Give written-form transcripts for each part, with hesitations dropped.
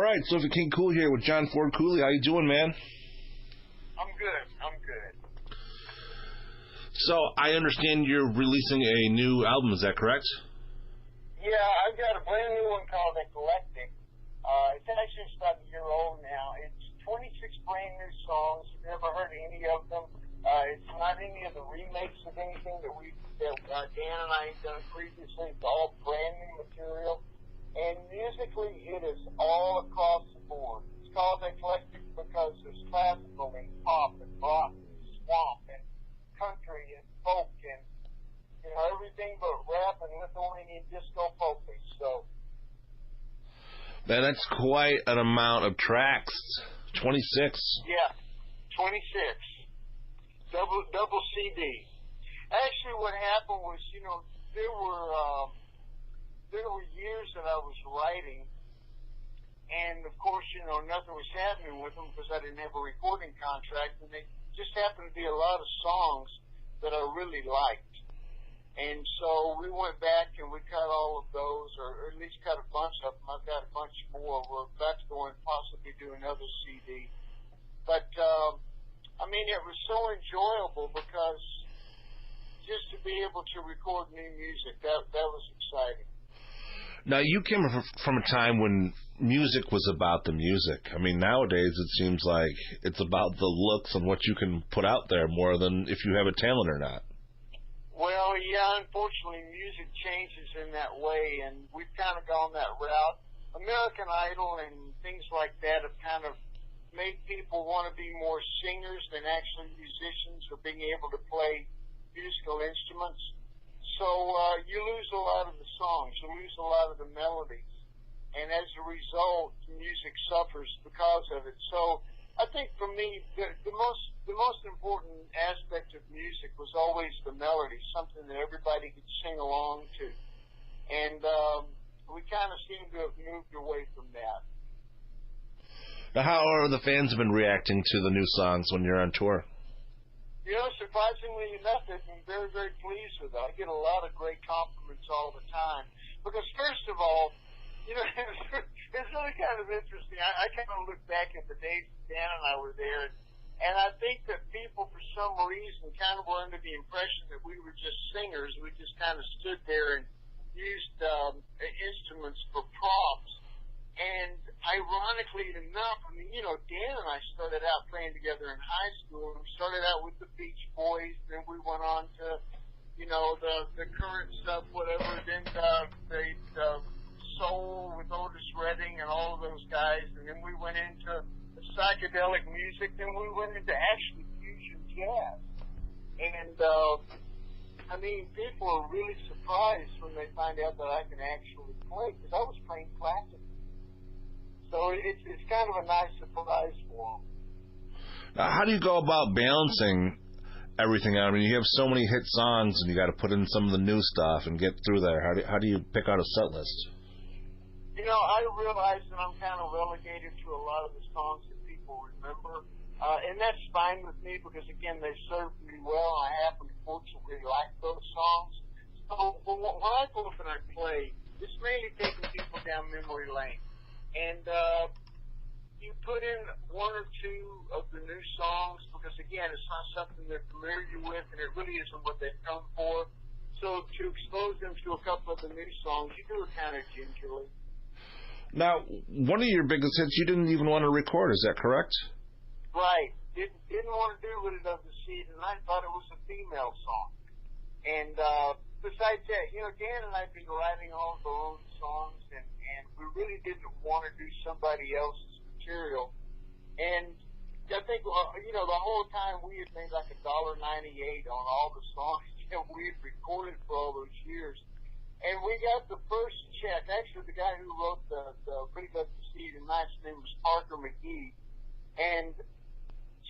right, Sophie King Cool here with John Ford Coley. How you doing, man? I'm good. So, I understand you're releasing a new album, is that correct? Yeah, I've got a brand new one called Eclectic. It's actually just about a year old now. It's 26 brand new songs. You've never heard any of them. It's not any of the remakes of anything that Dan and I have done previously. It's all brand new material. And musically, it is all across the board. It's called Eclectic because there's classical and pop and rock and swamp and country and folk and, everything but rap and Lithuanian disco focus. So, Man, that's quite an amount of tracks. 26. Yeah, 26. Double CD. Actually, what happened was, there were years that I was writing, and of course, nothing was happening with them because I didn't have a recording contract, and they just happened to be a lot of songs that I really liked. And so we went back and we cut all of those, or at least cut a bunch of them. I've got a bunch more. We're about to go and possibly do another CD. But, it was so enjoyable because just to be able to record new music, that was exciting. Now, you came from a time when music was about the music. Nowadays it seems like it's about the looks and what you can put out there more than if you have a talent or not. Well, yeah, unfortunately, music changes in that way, and we've kind of gone that route. American Idol and things like that have kind of made people want to be more singers than actually musicians or being able to play musical instruments. So you lose a lot of the songs, you lose a lot of the melodies, and as a result, music suffers because of it. So I think for me, the most important aspect of music was always the melody, something that everybody could sing along to. And we kind of seem to have moved away from that. Now, how are the fans been reacting to the new songs when you're on tour? Surprisingly enough, they've been very, very pleased with it. I get a lot of great compliments all the time. Because first of all, it's really kind of interesting. I kind of look back at the days Dan and I were there, and I think that people, for some reason, kind of were under the impression that we were just singers. We just kind of stood there and used instruments for props. And ironically enough, Dan and I started out playing together in high school. We started out with the Beach Boys, then we went on to, the current stuff, whatever. Then the soul with Otis Redding and all of those guys, and then we went into the psychedelic music, then we went into actually fusion jazz. And people are really surprised when they find out that I can actually play, because I was playing classical. So it's kind of a nice surprise for them. Now, how do you go about balancing everything out? You have so many hit songs, and you got to put in some of the new stuff and get through there. How do you pick out a set list? I realize that I'm kind of relegated to a lot of the songs that people remember, and that's fine with me because, again, they served me well. I happen to fortunately like those songs. So when I go up and I play, it's mainly taking people down memory lane. And you put in one or two of the new songs because, again, it's not something they're familiar with, and it really isn't what they've come for. So to expose them to a couple of the new songs, you do it kind of gingerly. Now, one of your biggest hits you didn't even want to record, is that correct? Right. Didn't want to do what it does the seed, and I thought it was a female song. And besides that, Dan and I have been writing all of our own songs, and we really didn't want to do somebody else's material. And I think, the whole time we had made like $1.98 on all the songs that we had recorded for all those years. And we got the first check. Actually, the guy who wrote the Pretty Good to See Tonight's name was Parker McGee. And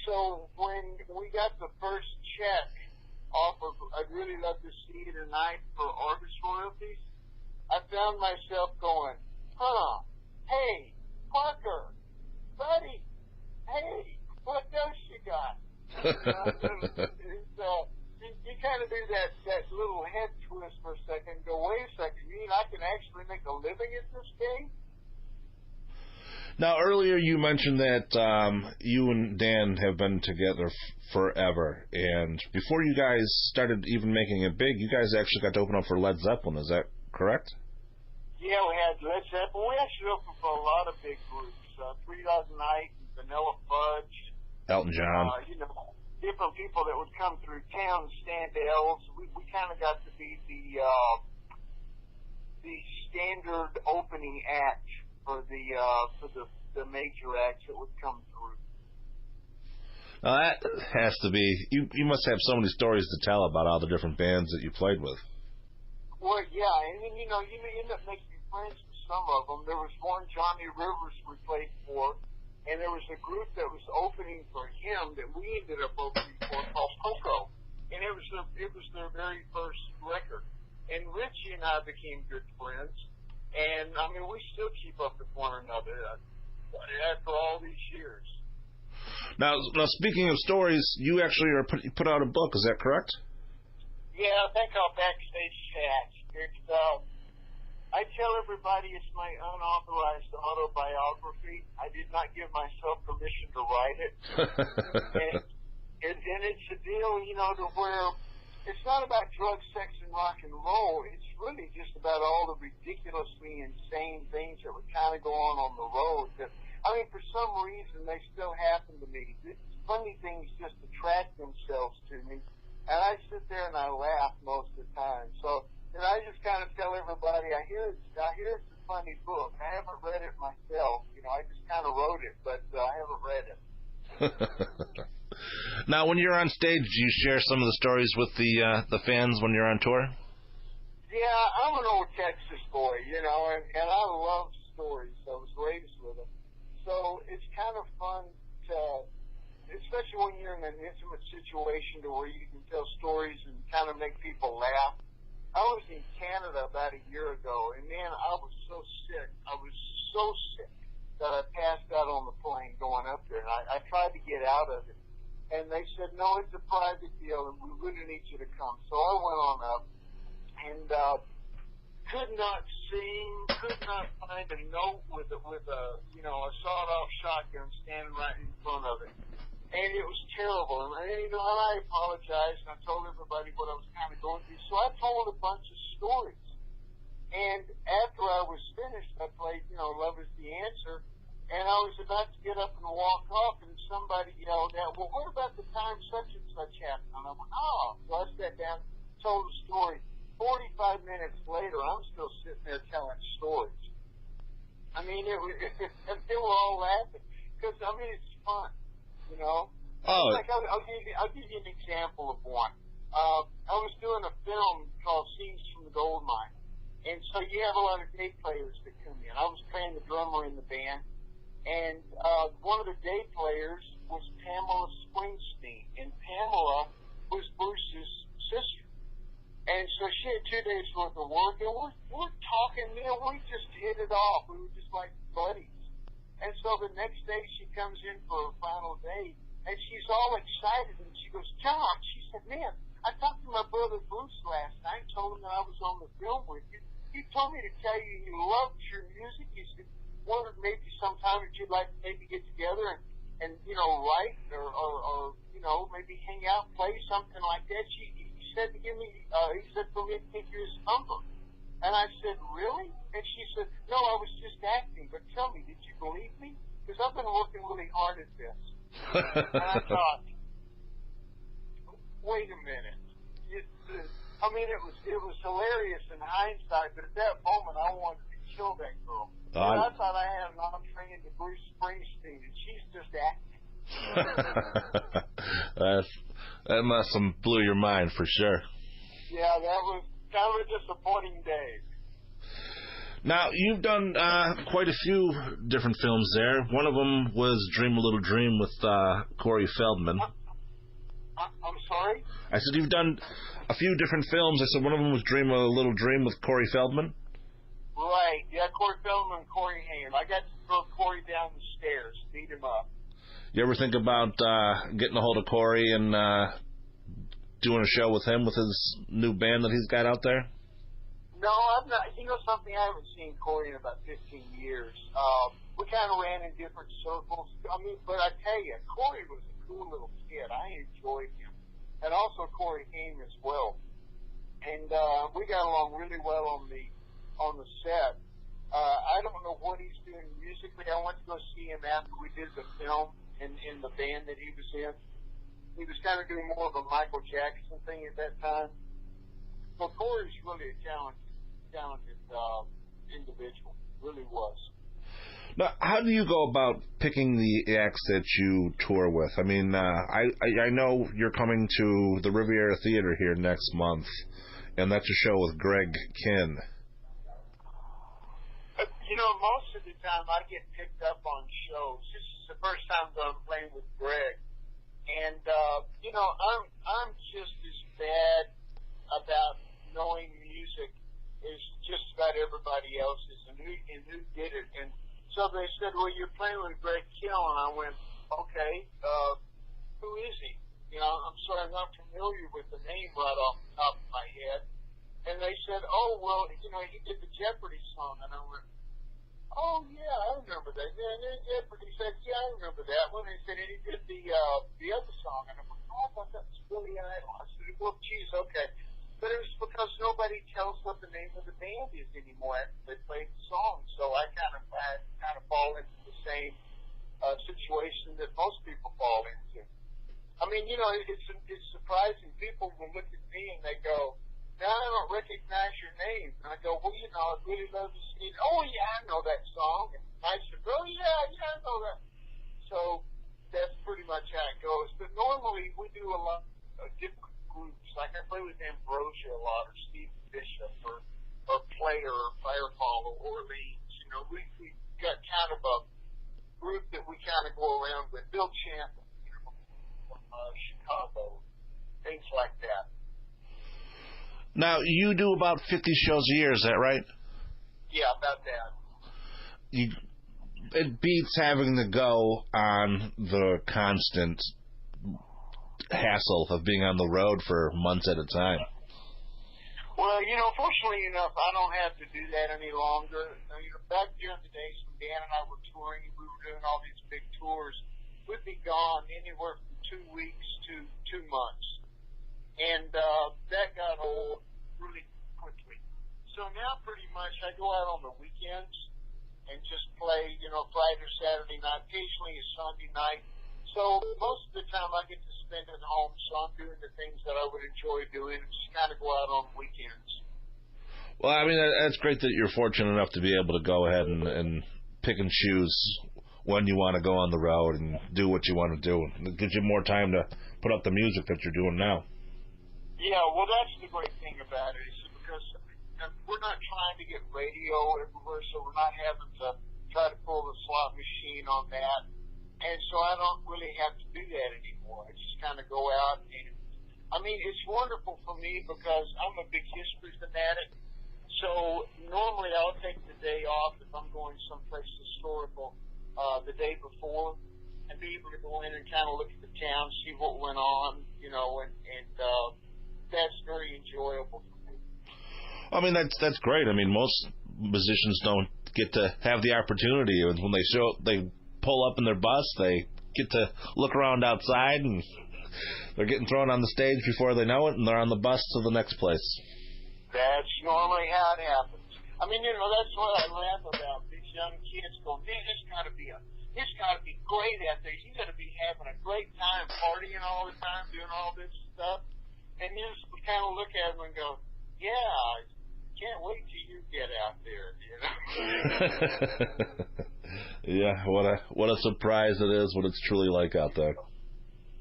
so when we got the first check off of I'd Really Love to See You Tonight for artist royalties, I found myself going, hey, Parker, buddy, hey, what else you got? You kind of do that little head twist for a second and go, wait a second, you mean I can actually make a living at this game? Now, earlier you mentioned that you and Dan have been together forever, and before you guys started even making it big, you guys actually got to open up for Led Zeppelin. Is that correct? Yeah, we had Led Zeppelin. We actually opened for a lot of big groups. Three Dog Night, Vanilla Fudge. Elton John. Different people that would come through town and stand L's. We kind of got to be the standard opening act for the major acts that would come through. Now that has to be, you must have so many stories to tell about all the different bands that you played with. Well, yeah, and then, you end up making friends with some of them. There was one, Johnny Rivers, we played for, and there was a group that was opening for him that we ended up opening for called Poco. And it was their very first record. And Richie and I became good friends. And, we still keep up with one another after all these years. Now, speaking of stories, you actually put out a book. Is that correct? Yeah, I think I'll backstage chat. I tell everybody it's my unauthorized autobiography. I did not give myself permission to write it. and it's a deal, to where it's not about drugs, sex, and rock and roll. It's really just about all the ridiculously insane things that would kind of go on the road. That, for some reason, they still happen to me. Funny things just attract themselves to me. And I sit there and I laugh most of the time. So, I just kind of tell everybody, I hear it's a funny book. I haven't read it myself. I just kind of wrote it, but I haven't read it. Now, when you're on stage, do you share some of the stories with the fans when you're on tour? Yeah, I'm an old Texas boy, and I love stories. I was raised with them. So it's kind of fun to, especially when you're in an intimate situation to where you can tell stories and kind of make people laugh. I was in Canada about a year ago, and man, I was so sick. I was so sick that I passed out on the plane going up there. And I tried to get out of it. And they said, no, it's a private deal, and we really need you to come. So I went on up and could not find a note with a sawed-off shotgun standing right in front of it. And it was terrible. And I apologized, and I told everybody what I was kind of going through. So I told a bunch of stories. And after I was finished, I played, Love Is the Answer. And I was about to get up and walk off, and somebody yelled out, well, what about the time such and such happened? And I went, oh. So I sat down, told the story. 45 minutes later, I'm still sitting there telling stories. They were all laughing. Because, it's fun. Oh. I'll give you an example of one. I was doing a film called Scenes from the Gold Mine. And so you have a lot of day players that come in. I was playing the drummer in the band. And one of the day players was Pamela Springsteen. And Pamela was Bruce's sister. And so she had 2 days worth of work. And we're talking, we just hit it off. We were just like buddies. And so the next day she comes in for her final day. And she's all excited, and she goes, John, she said, man, I talked to my brother Bruce last night, told him that I was on the film with you. He told me to tell you he loved your music. He said, wondered maybe sometime if you'd like to maybe get together and write or maybe hang out, play something like that. He said to give me, he said for me to take his number. And I said, really? And she said, no, I was just acting, but tell me, did you believe me? Because I've been working really hard at this. And I thought, wait a minute. It was hilarious in hindsight, but at that moment I wanted to kill that girl. I thought I had an entree into Bruce Springsteen, and she's just acting. That must have blew your mind for sure. Yeah, that was kind of a disappointing day. Now, you've done quite a few different films there. One of them was Dream a Little Dream with Corey Feldman. I'm sorry? I said you've done a few different films. I said one of them was Dream a Little Dream with Corey Feldman. Right. Yeah, Corey Feldman and Corey Haim. I got to throw Corey down the stairs, beat him up. You ever think about getting a hold of Corey and doing a show with him with his new band that he's got out there? No, I've not. You know something? I haven't seen Corey in about 15 years. We kind of ran in different circles. I mean, but I tell you, Corey was a cool little kid. I enjoyed him. And also Corey Haim as well. And we got along really well on the set. I don't know what he's doing musically. I went to go see him after we did the film in the band that he was in. He was kind of doing more of a Michael Jackson thing at that time. So Corey's really a talented individual. Really was. Now, how do you go about picking the acts that you tour with? I mean, I know you're coming to the Riviera Theater here next month, and that's a show with Greg Kinn. You know, most of the time I get picked up on shows. This is the first time that I'm playing with Greg. And, you know, I'm just as bad about knowing music as just about everybody else is and who did it. And so they said, well, you're playing with Greg Kill. And I went, okay, who is he? You know, I'm sorry, I'm not familiar with the name right off the top of my head. And they said, oh, well, you know, he did the Jeopardy song. And I went, oh, yeah, I remember that. Yeah, and then Jeopardy said, yeah, I remember that one. They said, and he did the other song. And I went, oh, I thought that was Billy Idol. I said, well, geez, okay. But it was because nobody tells what the name of the band is anymore after they play the song. So I kind of fall into the same situation that most people fall into. I mean, you know, it's surprising. People will look at me and they go, now I don't recognize your name. And I go, well, you know, I'd really love to see it. Oh, yeah, I know that song. And I said, oh, yeah, I know that. So that's pretty much how it goes. But normally we do a lot of different groups. Like I play with Ambrosia a lot, or Steve Bishop, or Player, or Fireball, or Orleans. You know, we got kind of a group that we kind of go around with. Bill Champlin, you know, from Chicago, things like that. Now, you do about 50 shows a year, is that right? Yeah, about that. It beats having to go on the constant hassle of being on the road for months at a time. Well, you know, fortunately enough, I don't have to do that any longer. You know, back during the days when Dan and I were touring, we were doing all these big tours, we'd be gone anywhere from 2 weeks to 2 months. And that got old really quickly. So now pretty much I go out on the weekends and just play, you know, Friday or Saturday night, occasionally a Sunday night. So most of the time I get to spend at home, so I'm doing the things that I would enjoy doing and just kind of go out on weekends. Well, I mean, that's great that you're fortunate enough to be able to go ahead and pick and choose when you want to go on the road and do what you want to do. It gives you more time to put up the music that you're doing now. Yeah, well, that's the great thing about it, is because we're not trying to get radio everywhere, so we're not having to try to pull the slot machine on that. And so I don't really have to do that anymore. I just kind of go out and, I mean, it's wonderful for me because I'm a big history fanatic. So normally I'll take the day off if I'm going someplace historical the day before and be able to go in and kind of look at the town, see what went on, you know, and that's very enjoyable for me. I mean, that's great. I mean, most musicians don't get to have the opportunity. When they pull up in their bus, they get to look around outside, and they're getting thrown on the stage before they know it, and they're on the bus to the next place. That's normally how it happens. I mean, you know, that's what I laugh about. These young kids going, man, it's got to be great out there. You got to be having a great time, partying all the time, doing all this stuff. And you just kind of look at them and go, yeah, can't wait till you get out there, you know. Yeah, what a surprise it is what it's truly like out there.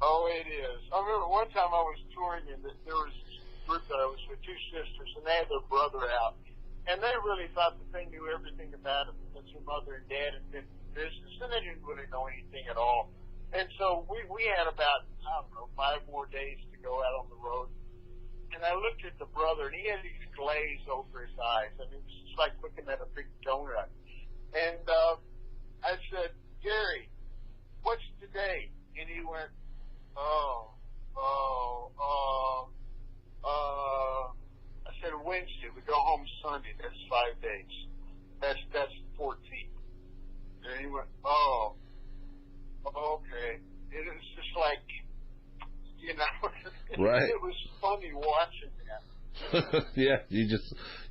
Oh, it is. I remember one time I was touring and there was this group that I was with, 2 sisters, and they had their brother out. And they really thought that they knew everything about it because their mother and dad had been in business, and they didn't really know anything at all. And so we had about, I don't know, 5 more days to go out on the road. And I looked at the brother, and he had these glaze over his eyes. I mean, it was just like looking at a big donut. And I said, Gary, what's today? And he went, I said, Wednesday. We go home Sunday. That's 5 days. That's the 14th. And he went, oh, okay. It was just like, you know, Right. it was funny watching that. Yeah, you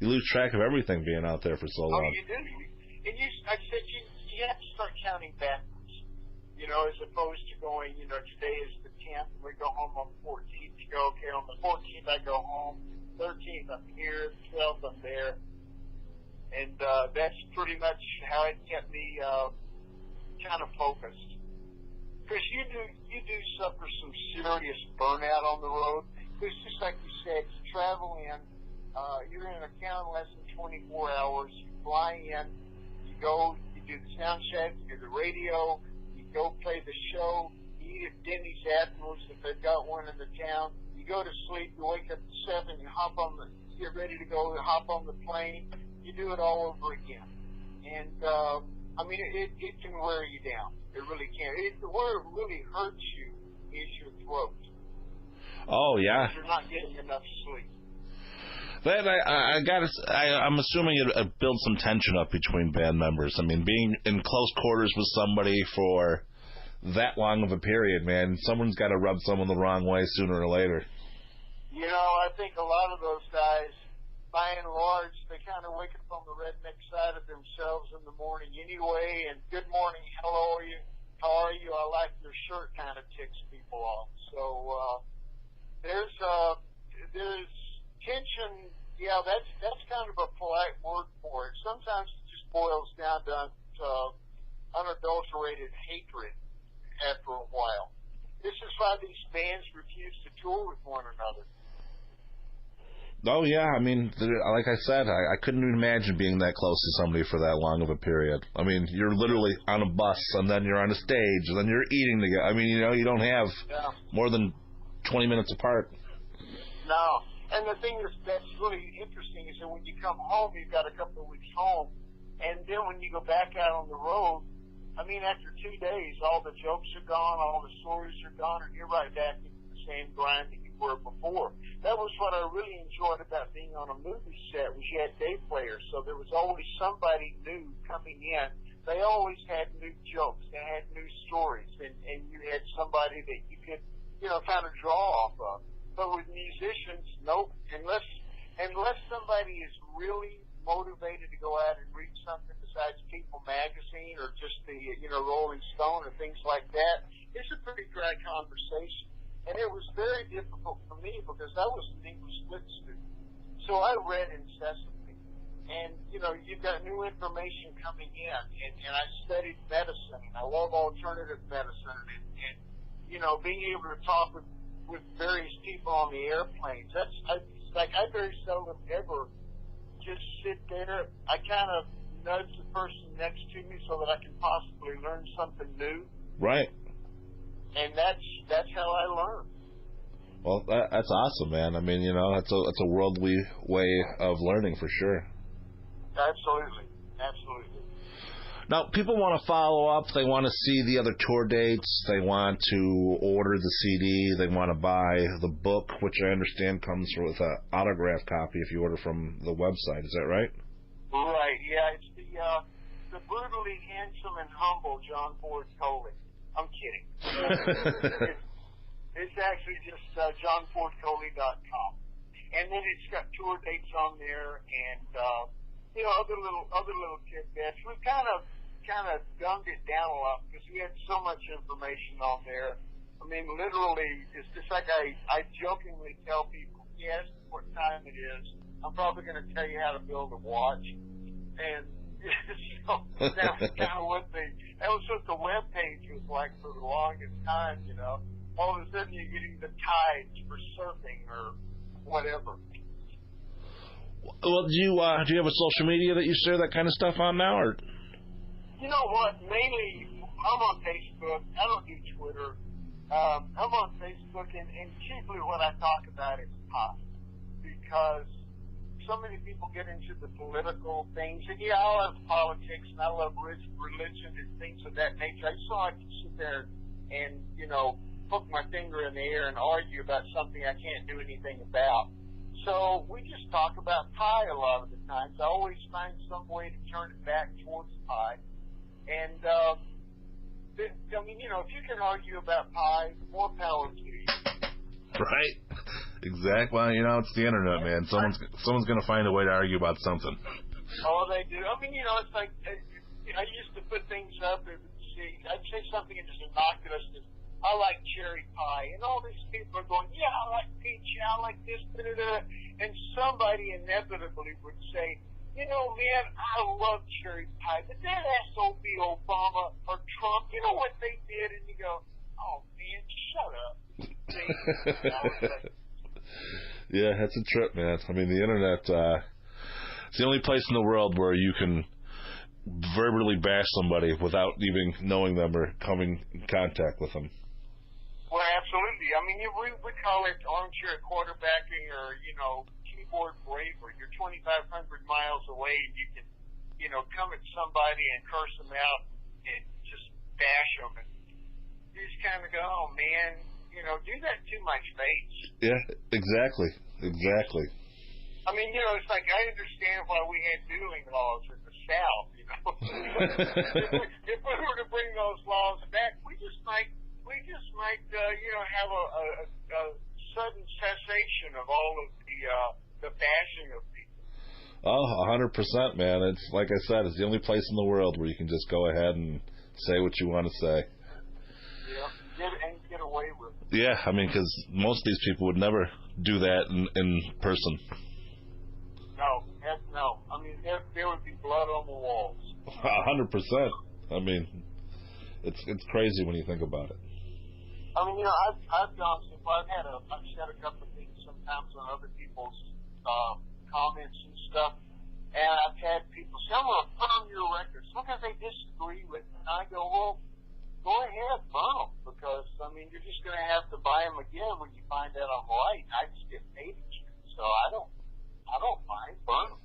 lose track of everything being out there for so Oh, long. you do. And I said, you have to start counting backwards, you know, as opposed to going, you know, today is the 10th, and we go home on the 14th. You go, okay, on the 14th I go home, 13th I'm here, 12th I'm there. And that's pretty much how it kept me kind of focused. Because you do suffer some serious burnout on the road. It's just like you said, you travel in, you're in a town less than 24 hours, you fly in, you go, you do the sound check, you do the radio, you go play the show, you eat at Denny's afterwards if they've got one in the town, you go to sleep, you wake up at 7, you get ready to go, hop on the plane, you do it all over again. And, I mean, it can wear you down. It really can. Where it really hurts you is your throat. Oh, yeah. You're not getting enough sleep. That I'm assuming it builds some tension up between band members. I mean, being in close quarters with somebody for that long of a period, man, someone's got to rub someone the wrong way sooner or later. You know, I think a lot of those guys, by and large, they kind of wake up on the redneck side of themselves in the morning anyway, and good morning, hello, how are you, I like your shirt kind of ticks people off. So, there's tension. Yeah, that's kind of a polite word for it. Sometimes it just boils down to unadulterated hatred after a while. This is why these bands refuse to tour with one another. Oh, yeah. I mean, like I said, I couldn't even imagine being that close to somebody for that long of a period. I mean, you're literally on a bus, and then you're on a stage, and then you're eating together. I mean, you know, you don't have more than 20 minutes apart. No. And the thing that's really interesting is that when you come home, you've got a couple of weeks home, and then when you go back out on the road, I mean, after 2 days, all the jokes are gone, all the stories are gone, and you're right back into the same grind that you were before. That was what I really enjoyed about being on a movie set, was you had day players, so there was always somebody new coming in. They always had new jokes, they had new stories, and you had somebody that you could, you know, kind of draw off of. But with musicians, nope. Unless somebody is really motivated to go out and read something besides People magazine or just the, you know, Rolling Stone or things like that, it's a pretty dry conversation. And it was very difficult for me because I was an English lit student. So I read incessantly. And, you know, you've got new information coming in. And I studied medicine. And I love alternative medicine. And you know, being able to talk with various people on the airplanes. I very seldom ever just sit there. I kind of nudge the person next to me so that I can possibly learn something new. Right. And that's how I learn. Well, that's awesome, man. I mean, you know, that's a worldly way of learning for sure. Absolutely. Absolutely. Now, people want to follow up. They want to see the other tour dates. They want to order the CD. They want to buy the book, which I understand comes with an autograph copy if you order from the website. Is that right? Right. Yeah. It's the brutally handsome and humble John Ford Coley. I'm kidding. It's actually just johnfordcoley.com, and then it's got tour dates on there and you know, other little tidbits. We've kind of dumbed it down a lot because we had so much information on there. I mean, literally, it's just like I jokingly tell people, yes, what time it is. I'm probably going to tell you how to build a watch. And, you know, that was what the web page was like for the longest time, you know. All of a sudden you're getting the tides for surfing or whatever. Well, do you have a social media that you share that kind of stuff on now, or? You know what? Mainly, I'm on Facebook. I don't do Twitter. I'm on Facebook, and chiefly what I talk about is pop, because so many people get into the political things, and yeah, I love politics, and I love religion and things of that nature. I just don't like to sit there and, you know, poke my finger in the air and argue about something I can't do anything about. So we just talk about pie a lot of the times. I always find some way to turn it back towards pie. And, I mean, you know, if you can argue about pie, more power to you. Right? Exactly. Well, you know, it's the internet, man. Someone's going to find a way to argue about something. Oh, they do. I mean, you know, it's like, I used to put things up and see, I'd say something just innocuous, I like cherry pie, and all these people are going, yeah, I like peach, I like this, da-da-da. And somebody inevitably would say, you know, man, I love cherry pie, but that SOB Obama or Trump, you know what they did? And you go, oh, man, shut up. See? Yeah, that's a trip, man. I mean, the internet, it's the only place in the world where you can verbally bash somebody without even knowing them or coming in contact with them. Well, absolutely. I mean, we call it armchair quarterbacking or, you know, keyboard bravery. You're 2,500 miles away and you can, you know, come at somebody and curse them out and just bash them. And you just kind of go, oh, man, you know, do that to my face. Yeah, exactly. Exactly. I mean, you know, it's like I understand why we had dueling laws in the South, you know. if we were to bring those laws back, we just might, you know, have a sudden cessation of all of the bashing of people. Oh, 100%, man. It's like I said, it's the only place in the world where you can just go ahead and say what you want to say. Yeah, get away with it. Yeah, I mean, because most of these people would never do that in person. No, heck no. I mean, there would be blood on the walls. 100%. I mean, it's crazy when you think about it. I mean, you know, I've gone so far. I've said a couple of things sometimes on other people's comments and stuff, and I've had people say, I'm going to burn your records. Sometimes they disagree with me, and I go, well, go ahead, burn them, because, I mean, you're just going to have to buy them again when you find out I'm right, and I just get paid again. So I don't mind, burn them.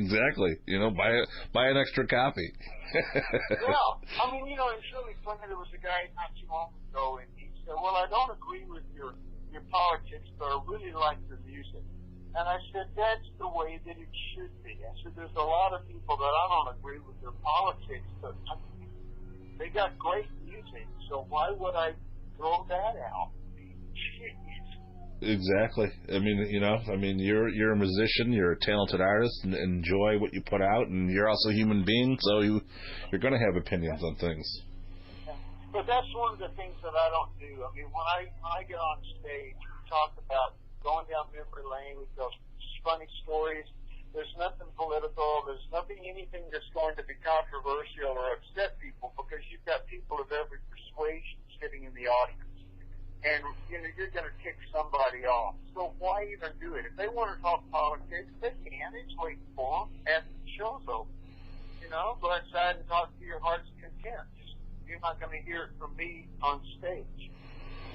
Exactly. You know, buy an extra copy. Yeah. I mean, you know, it's really funny. There was a guy not too long ago, and he said, well, I don't agree with your politics, but I really like your music. And I said, that's the way that it should be. I said, there's a lot of people that I don't agree with their politics, but I mean, they got great music, so why would I throw that out? Exactly. I mean, you know, you're a musician, you're a talented artist, and enjoy what you put out, and you're also a human being, so you're going to have opinions on things. Yeah. But that's one of the things that I don't do. I mean, when I get on stage, we talk about going down memory lane, we tell funny stories. There's nothing political. There's anything that's going to be controversial or upset people, because you've got people of every persuasion sitting in the audience. And, you know, you're going to kick somebody off. So why even do it? If they want to talk politics, they can. It's waiting for them after the show's over. You know, go outside and talk to your heart's content. You're not going to hear it from me on stage.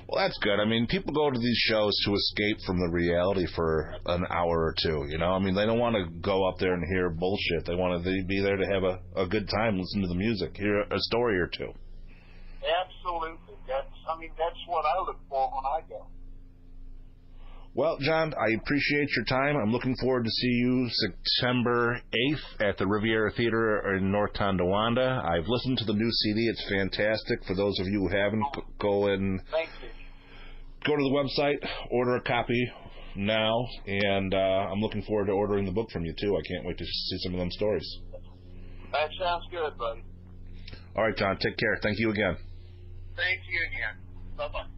Well, that's good. I mean, people go to these shows to escape from the reality for an hour or two, you know? I mean, they don't want to go up there and hear bullshit. They want to be there to have a good time, listen to the music, hear a story or two. Absolutely. That's what I look for when I go. Well, John, I appreciate your time. I'm looking forward to see you September 8th at the Riviera Theater in North Tonawanda. I've listened to the new CD. It's fantastic. For those of you who haven't, go and Thank you. Go to the website, order a copy now, and I'm looking forward to ordering the book from you, too. I can't wait to see some of them stories. That sounds good, buddy. All right, John, take care. Thank you again. Thank you again. Bye-bye.